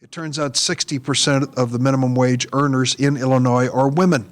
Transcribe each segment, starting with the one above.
It turns out 60% of the minimum wage earners in Illinois are women.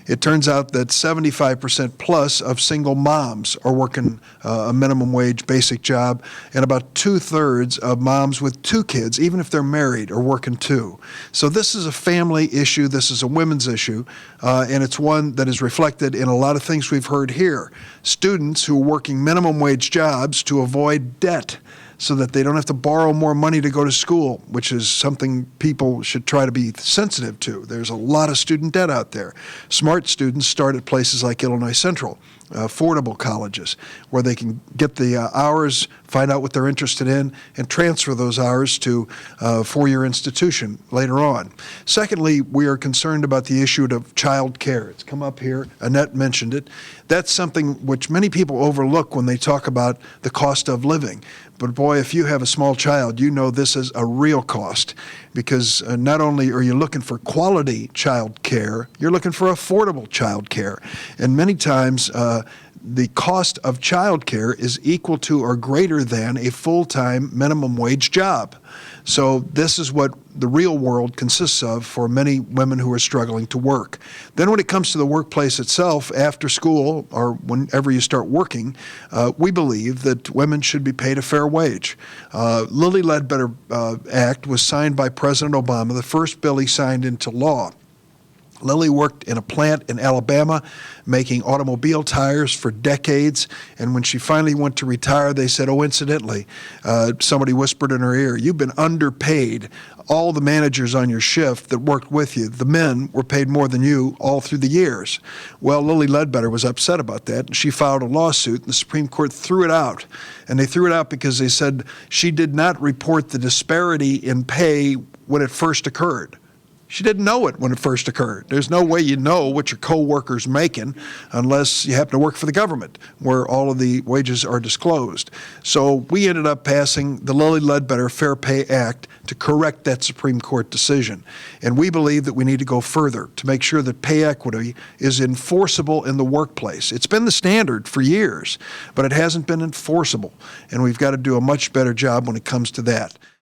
It turns out that 75% plus of single moms are working a minimum wage basic job, and about 2/3 of moms with 2 kids, even if they're married, are working too. So this is a family issue, this is a women's issue, and it's one that is reflected in a lot of things we've heard here. Students who are working minimum wage jobs to avoid debt, so that they don't have to borrow more money to go to school, which is something people should try to be sensitive to. There's a lot of student debt out there. Smart students start at places like Illinois Central, affordable colleges, where they can get the hours, find out what they're interested in, and transfer those hours to a four-year institution later on. Secondly, we are concerned about the issue of child care. It's come up here. Annette mentioned it. That's something which many people overlook when they talk about the cost of living. But boy, if you have a small child, you know this is a real cost, because not only are you looking for quality child care, you're looking for affordable child care. And many times, the cost of child care is equal to or greater than a full-time minimum wage job. So this is what the real world consists of for many women who are struggling to work. Then when it comes to the workplace itself, after school or whenever you start working, we believe that women should be paid a fair wage. Lilly Ledbetter Act was signed by President Obama, the first bill he signed into law. Lilly worked in a plant in Alabama making automobile tires for decades, and when she finally went to retire, they said, oh, incidentally, somebody whispered in her ear, you've been underpaid. All the managers on your shift that worked with you, the men, were paid more than you all through the years. Well, Lilly Ledbetter was upset about that, and she filed a lawsuit, and the Supreme Court threw it out. And they threw it out because they said she did not report the disparity in pay when it first occurred. She didn't know it when it first occurred. There's no way you know what your co-worker's making unless you happen to work for the government, where all of the wages are disclosed. So we ended up passing the Lilly Ledbetter Fair Pay Act to correct that Supreme Court decision. And we believe that we need to go further to make sure that pay equity is enforceable in the workplace. It's been the standard for years, but it hasn't been enforceable. And we've got to do a much better job when it comes to that.